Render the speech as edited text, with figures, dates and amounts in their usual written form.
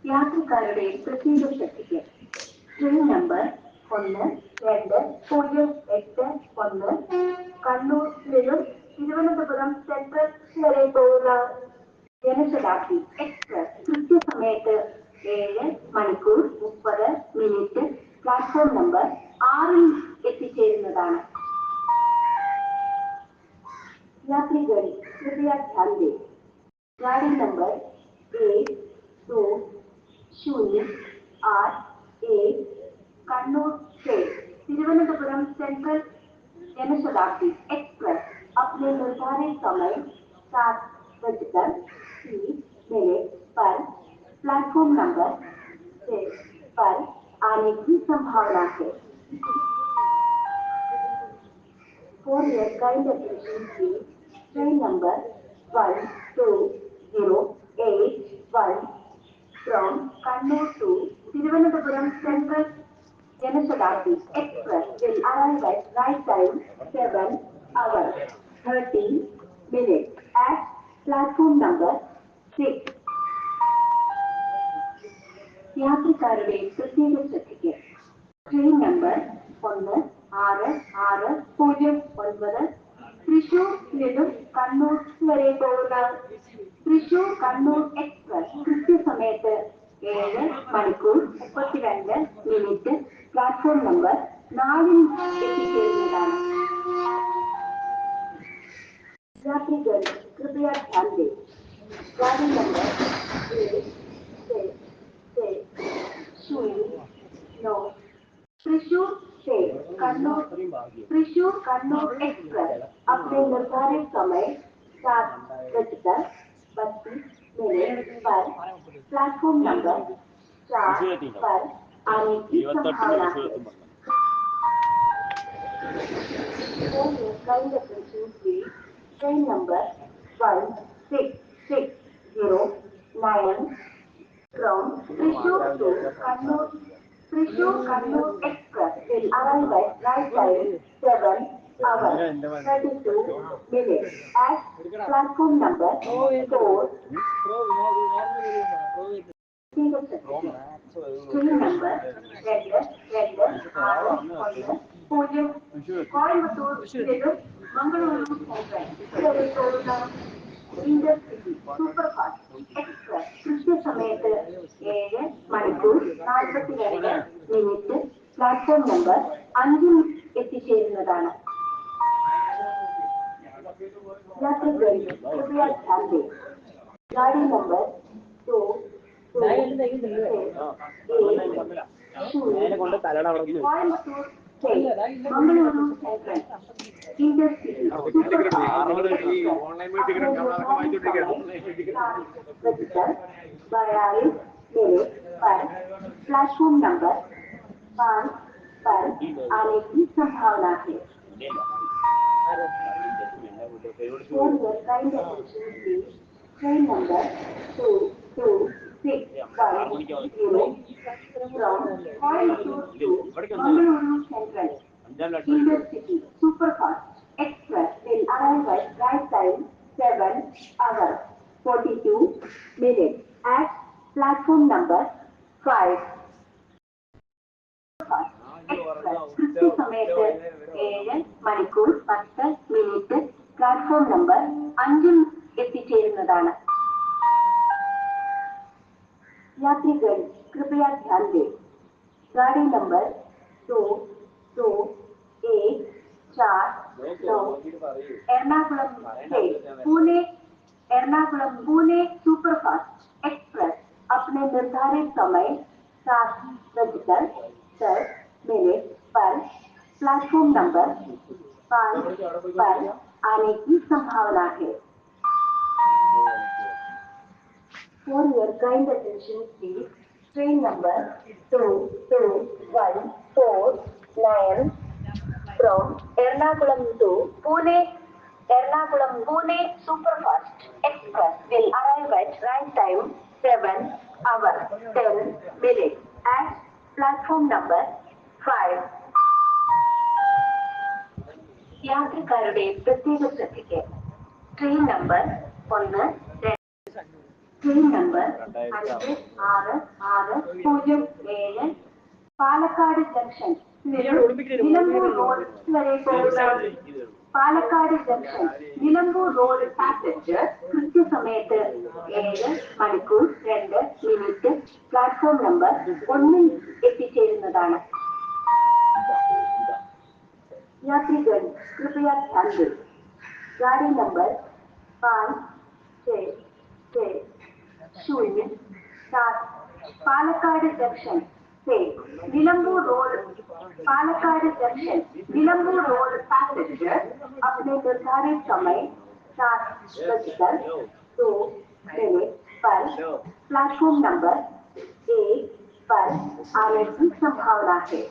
യാത്രക്കാരുടെ പ്രത്യേക ശ്രദ്ധയ്ക്ക് ട്രെയിൻ നമ്പർ 1208 കണ്ണൂർ നിന്നും തിരുവനന്തപുരം സെൻട്രൽ വരെ പോകുന്ന ജനശതാബ്ദി എക്സ്പ്രസ് കൃത്യസമയത്ത് 7 മണിക്കൂർ 30 മിനിറ്റ് പ്ലാറ്റ്ഫോം നമ്പർ 6 എത്തിച്ചേരുന്നതാണ്. यात्रीगण कृपया ध्यान दें। गाड़ी नंबर 1208 कन्नूर से तिरुवनंतपुरम सेंट्रल जनशताब्दी एक्सप्रेस अपने निर्धारित समय 7:30 पर प्लेटफॉर्म नंबर 6 पर आने की संभावना है। For your kind attention, please. Train number 1208 from Kannur to Thiruvananthapuram Central Janashtabdi Express will arrive at right time 7 hours 30 minutes at platform number 6. യാത്രക്കാരുടെ പ്രത്യേക ശ്രദ്ധയ്ക്ക് ട്രെയിൻ നമ്പർ 1660 തൃശൂർ നിന്നും കണ്ണൂർ വരെ പോകുന്ന തൃശൂർ കണ്ണൂർ എക്സ്പ്രസ് കൃത്യസമയത്ത് 7:32 പ്ലാറ്റ്ഫോം നമ്പർ 4 എത്തിച്ചേരുന്നതാണ്. यात्रीगण कृपया ध्यान दें। गाड़ी नंबर 1 त्रिशूर से कन्नूर एक्सप्रेस अपने निर्धारित समय 7:32 पर प्लेटफॉर्म नंबर 4 पर आने की संभावना है। Train number 1669 from Thrissur Kannur Express will arrive at right time 7 hours 32 minutes at platform number 4. Train number 2 Coimbatore to Mangaluru Central Intercity Superfast Express കൃത്യസമയത്ത് 7:42 പ്ലാറ്റ്ഫോം നമ്പർ 5 എത്തിച്ചേരുന്നതാണ്. यात्रीगण कृपया ध्यान दें। गाड़ी number 2 Mangaluru central intercity platform number 5 पर आने की संभावना है। Train number 2261 from Coimbatore to Mangaluru Central Intercity Superfast Express will arrive at right time 7 hours 42 minutes at platform number 5. കൃത്യസമയത്ത് 7:10 പ്ലാറ്റ്ഫോം നമ്പർ 5 എത്തിച്ചേരുന്നതാണ്. यात्रीगण कृपया ध्यान दें। गाड़ी number 2214 Ernakulam Pune superfast express अपने निर्धारित समय 7:10 पर प्लेटफॉर्म नंबर 5 पर आने की संभावना है। For your kind attention, please. Train number 22149 from Ernakulam to Pune Superfast Express will arrive at right time 7 hours 10 minutes at platform number 5. യാത്രക്കാരുടെ പ്രത്യേക ശ്രദ്ധയ്ക്ക് train number 1 train number 566007 Palakkad junction Nilambur road വരെ പോകുന്ന Palakkad junction Nilambur road passenger കൃത്യസമയത്ത് 7:02 platform number 1 എത്തിച്ചേരുന്നതാണ്. यात्रीगण कृपया ध्यान दें, गाड़ी नंबर 566007 पालक्काड जंक्शन से निलंबूर रोड पैसेंजर अपने निर्धारित समय 7:02 पर प्लेटफॉर्म नंबर 1 पर आने की संभावना है।